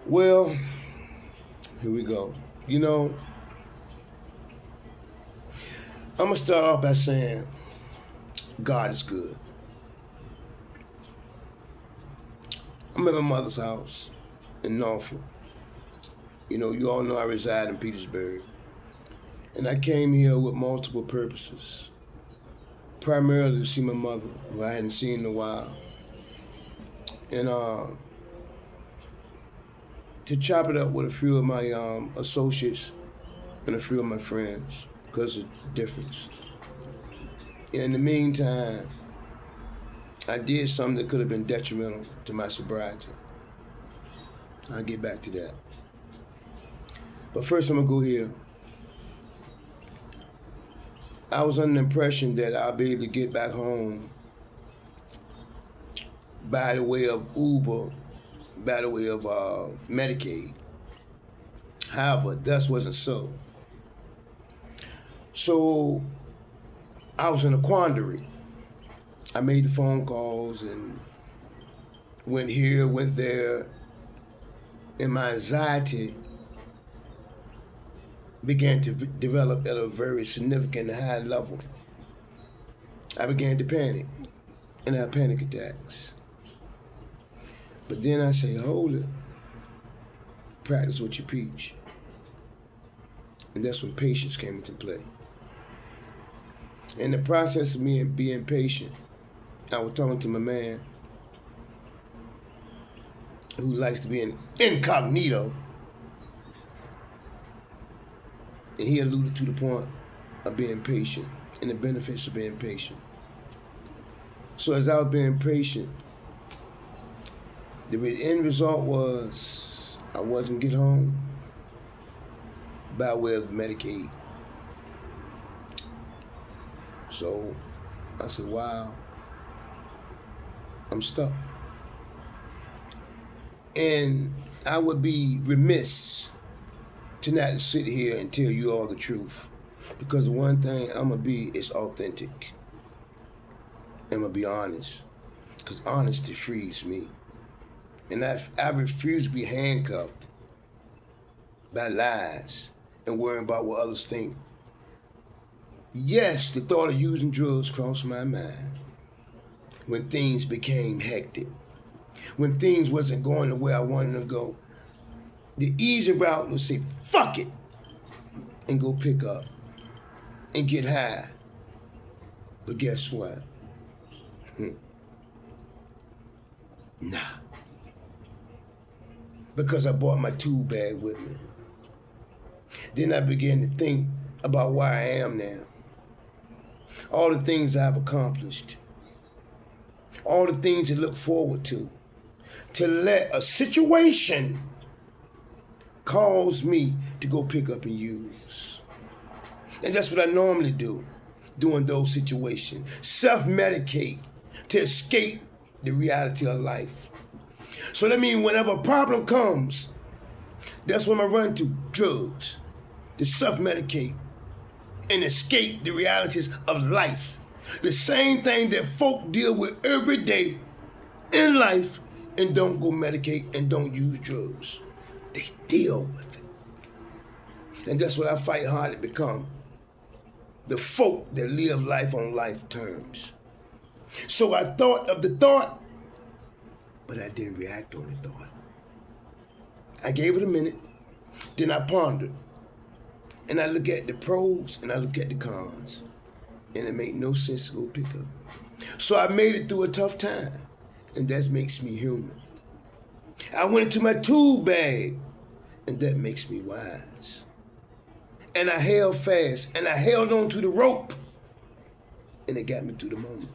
Well, here we go. You know, I'm gonna start off by saying God is good. I'm at my mother's house in Norfolk. You all know I reside in Petersburg. And I came here with multiple purposes. Primarily to see my mother, who I hadn't seen in a while. And to chop it up with a few of my associates and a few of my friends because of the difference. And in the meantime, I did something that could have been detrimental to my sobriety. I'll get back to that. But first, I'm going to go here. I was under the impression that I'll be able to get back home by the way of Uber, by the way of Medicaid. However, that wasn't so. So I was in a quandary. I made the phone calls and went here, went there, and my anxiety began to develop at a very significant high level. I began to panic and have panic attacks. But then I say, hold it, practice what you preach. And that's when patience came into play. In the process of me being patient, I was talking to my man who likes to be an incognito. And he alluded to the point of being patient and the benefits of being patient. So as I was being patient, the end result was I wasn't get home by way of Medicaid. So I said, wow, I'm stuck. And I would be remiss to not sit here and tell you all the truth. Because the one thing I'm going to be is authentic. I'm going to be honest. Because honesty frees me. And I refuse to be handcuffed by lies and worrying about what others think. Yes, the thought of using drugs crossed my mind when things became hectic, when things wasn't going the way I wanted to go. The easy route was say, fuck it, and go pick up and get high. But guess what? Nah. Because I brought my tool bag with me. Then I began to think about where I am now. All the things I've accomplished. All the things to look forward to. To let a situation cause me to go pick up and use. And that's what I normally do during those situations. Self-medicate to escape the reality of life. So that means whenever a problem comes, that's when I run to drugs, to self-medicate and escape the realities of life. The same thing that folk deal with every day in life and don't go medicate and don't use drugs. They deal with it. And that's what I fight hard to become. The folk that live life on life terms. So I thought of the thought, but I didn't react on the thought. I gave it a minute, then I pondered. And I look at the pros and I look at the cons. And it made no sense to go pick up. So I made it through a tough time. And that makes me human. I went into my tool bag, and that makes me wise. And I held fast, and I held on to the rope, and it got me through the moment.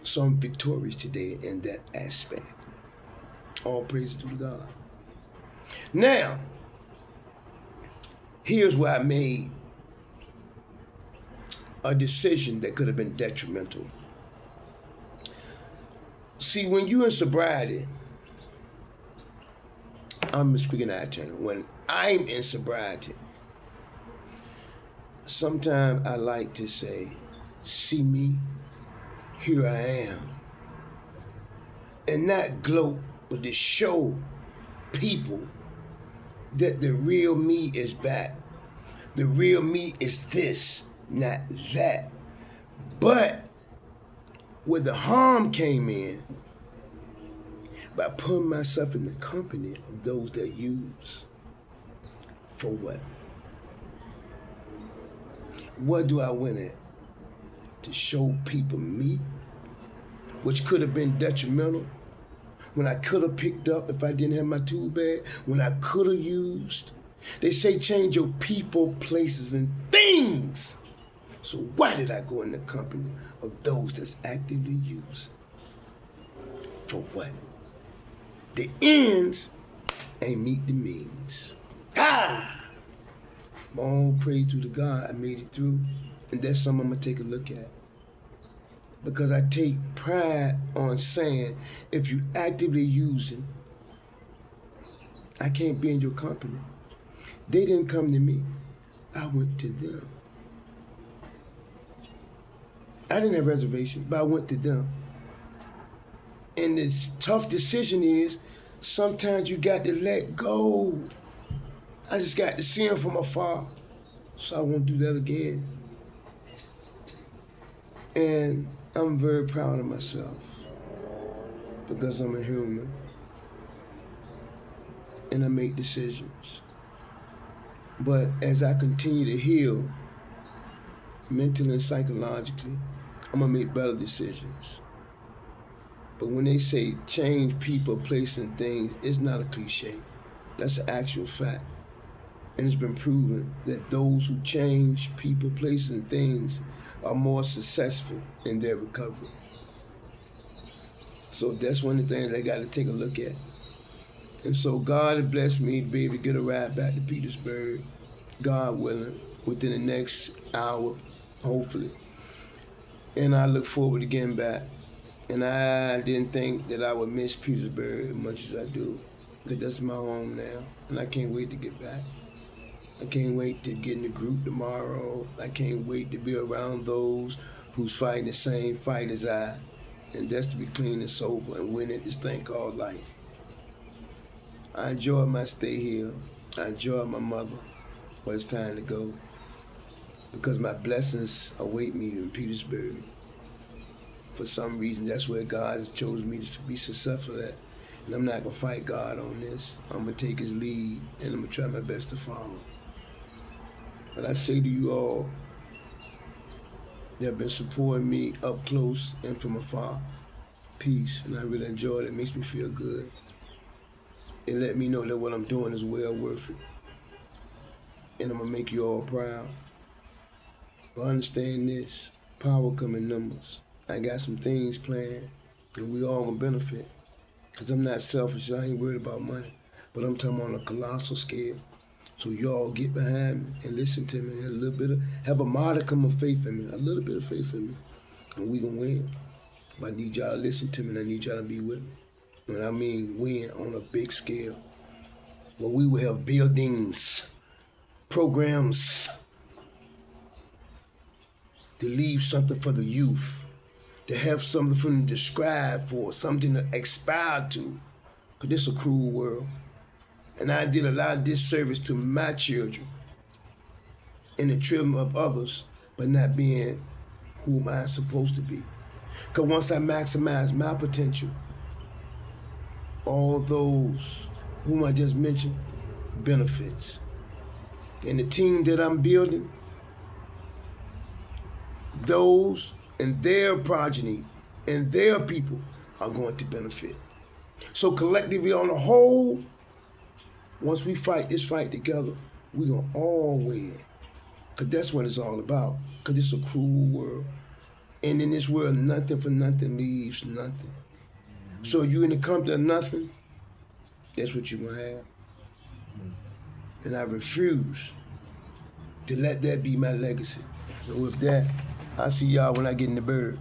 So I'm victorious today in that aspect. All praise to God. Now, here's where I made a decision that could have been detrimental. See, when you're in sobriety, I'm speaking out of turn. When I'm in sobriety, sometimes I like to say, see me, here I am. And not gloat but to show people that the real me is back. The real me is this, not that. But where the harm came in, by putting myself in the company of those that use. For what? What do I win at? To show people me, which could have been detrimental, when I could have picked up if I didn't have my tool bag, when I could have used. They say change your people, places, and things. So why did I go in the company of those that's actively using? For what? The ends ain't meet the means. My own praise to the God I made it through, and that's something I'm gonna take a look at. Because I take pride on saying, if you actively using, I can't be in your company. They didn't come to me. I went to them. I didn't have reservations, but I went to them. And the tough decision is, sometimes you got to let go. I just got to see them from afar, so I won't do that again. And I'm very proud of myself because I'm a human and I make decisions. But as I continue to heal mentally and psychologically, I'm gonna make better decisions. But when they say change people, place, and things, it's not a cliche. That's an actual fact. And it's been proven that those who change people, places, and things are more successful in their recovery. So that's one of the things I got to take a look at. And so God has blessed me to be able to get a ride back to Petersburg, God willing, within the next hour, hopefully. And I look forward to getting back. And I didn't think that I would miss Petersburg as much as I do, because that's my home now, and I can't wait to get back. I can't wait to get in the group tomorrow. I can't wait to be around those who's fighting the same fight as I, and that's to be clean and sober and win at this thing called life. I enjoyed my stay here. I enjoyed my mother, but it's time to go, because my blessings await me in Petersburg. For some reason, that's where God has chosen me to be successful at. And I'm not going to fight God on this. I'm going to take his lead, and I'm going to try my best to follow. But I say to you all that have been supporting me up close and from afar, peace. And I really enjoy it. It makes me feel good. It let me know that what I'm doing is well worth it. And I'm going to make you all proud. But understand this, power come in numbers. I got some things planned, and we all gonna benefit. Because I'm not selfish, I ain't worried about money. But I'm talking on a colossal scale. So y'all get behind me and listen to me, and have a modicum of faith in me, a little bit of faith in me, and we gonna win. But I need y'all to listen to me, and I need y'all to be with me. And I mean win on a big scale. Where we will have buildings, programs, to leave something for the youth. To have something for them to strive for, something to aspire to. Because this is a cruel world. And I did a lot of disservice to my children in the treatment of others, but not being who I'm supposed to be. Because once I maximize my potential, all those whom I just mentioned benefits. And the team that I'm building, those and their progeny and their people are going to benefit. So collectively on the whole, once we fight this fight together, we're going to all win. Because that's what it's all about. Because it's a cruel world. And in this world, nothing for nothing leaves nothing. So you in the company of nothing, that's what you're going to have. And I refuse to let that be my legacy. So with that, I'll see y'all when I get in the bird.